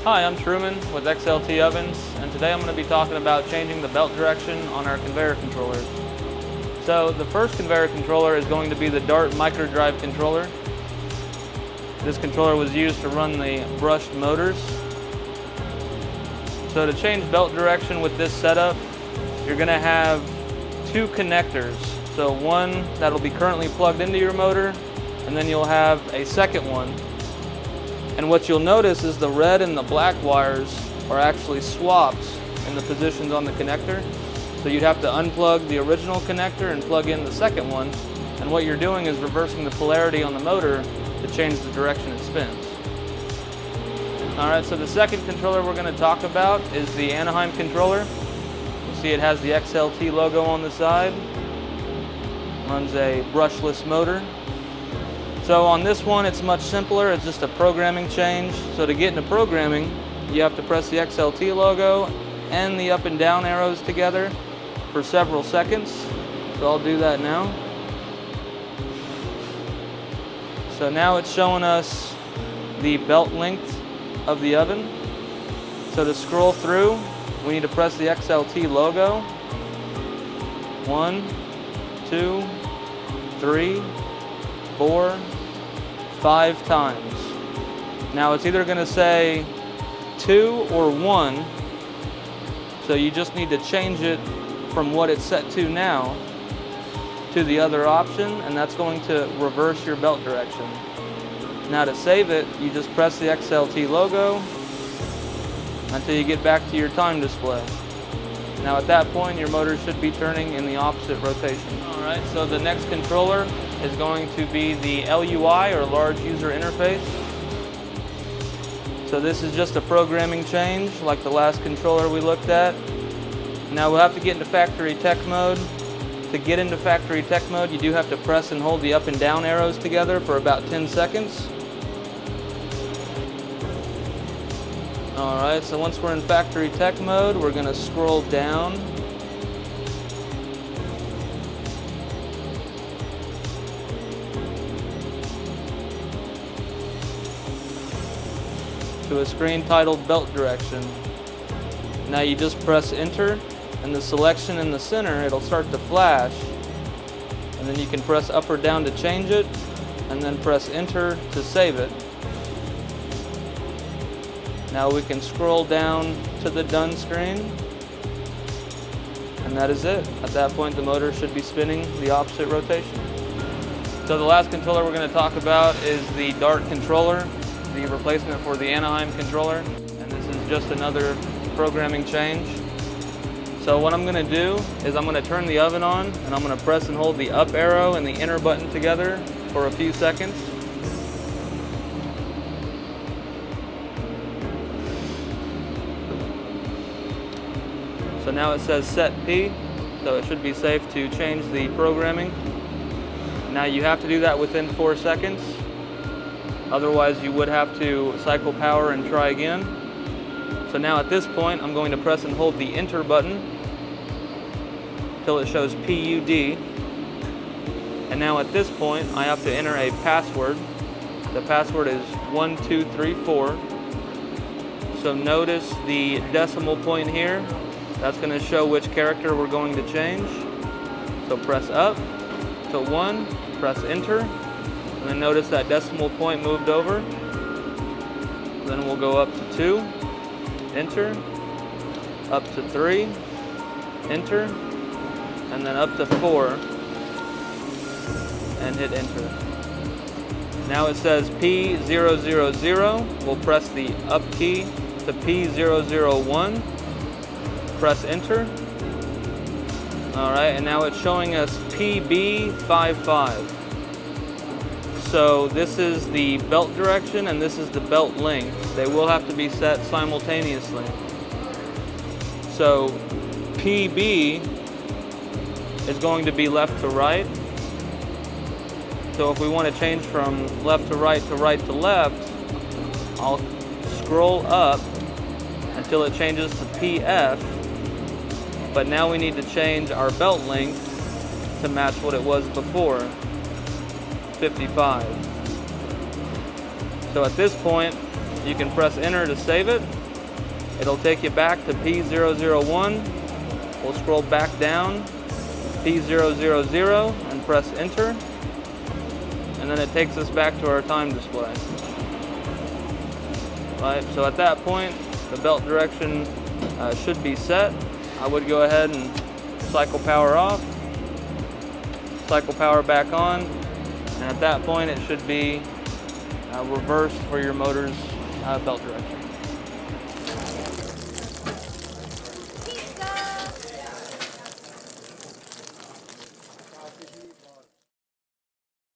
Hi, I'm Truman with XLT Ovens, and today I'm going to be talking about changing the belt direction on our conveyor controllers. So the first conveyor controller is going to be the Dart micro drive controller. This controller was used to run the brushed motors. So to change belt direction with this setup, you're going to have two connectors. So one that'll be currently plugged into your motor, and then you'll have a second one. And what you'll notice is the red and the black wires are actually swapped in the positions on the connector. So you'd have to unplug the original connector and plug in the second one. And what you're doing is reversing the polarity on the motor to change the direction it spins. Alright, so the second controller we're going to talk about is the Anaheim Controller. You'll see it has the XLT logo on the side. Runs a brushless motor. So on this one, it's much simpler. It's just a programming change. So to get into programming, you have to press the XLT logo and the up and down arrows together for several seconds. So I'll do that now. So now it's showing us the belt length of the oven. So to scroll through, we need to press the XLT logo. 1, 2, 3, 4, 5 times. Now it's either going to say 2 or 1, so you just need to change it from what it's set to now to the other option, and that's going to reverse your belt direction. Now to save it, you just press the XLT logo until you get back to your time display. Now at that point, your motor should be turning in the opposite rotation. Alright, so the next controller is going to be the LUI, or Large User Interface. So this is just a programming change like the last controller we looked at. Now we'll have to get into factory tech mode. To get into factory tech mode, you do have to press and hold the up and down arrows together for about 10 seconds. Alright, so once we're in factory tech mode, we're going to scroll down to a screen titled Belt Direction. Now you just press enter, and the selection in the center, it'll start to flash, and then you can press up or down to change it, and then press enter to save it. Now we can scroll down to the done screen, and that is it. At that point, the motor should be spinning the opposite rotation. So the last controller we're going to talk about is the Dart controller, the replacement for the Anaheim controller, and this is just another programming change. So what I'm going to do is I'm going to turn the oven on, and I'm going to press and hold the up arrow and the enter button together for a few seconds. So now it says set P, so it should be safe to change the programming. Now you have to do that within 4 seconds. Otherwise you would have to cycle power and try again. So now at this point I'm going to press and hold the enter button until it shows PUD. And now at this point I have to enter a password. The password is 1234. So notice the decimal point here. That's going to show which character we're going to change. So press up to 1, press enter. And then notice that decimal point moved over. Then we'll go up to 2, enter, up to 3, enter, and then up to 4, and hit enter. Now it says P000. We'll press the up key to P001, press enter. Alright, and now it's showing us PB55. So this is the belt direction and this is the belt length. They will have to be set simultaneously. So PB is going to be left to right. So if we want to change from left to right to left, I'll scroll up until it changes to PF. But now we need to change our belt length to match what it was before. 55. So at this point, You can press enter to save it. It'll take you back to P001. We'll scroll back down, P000, and press enter. And then it takes us back to our time display. Right, so at that point, the belt direction should be set. I would go ahead and cycle power off, cycle power back on, and at that point it should be reversed for your motor's belt direction.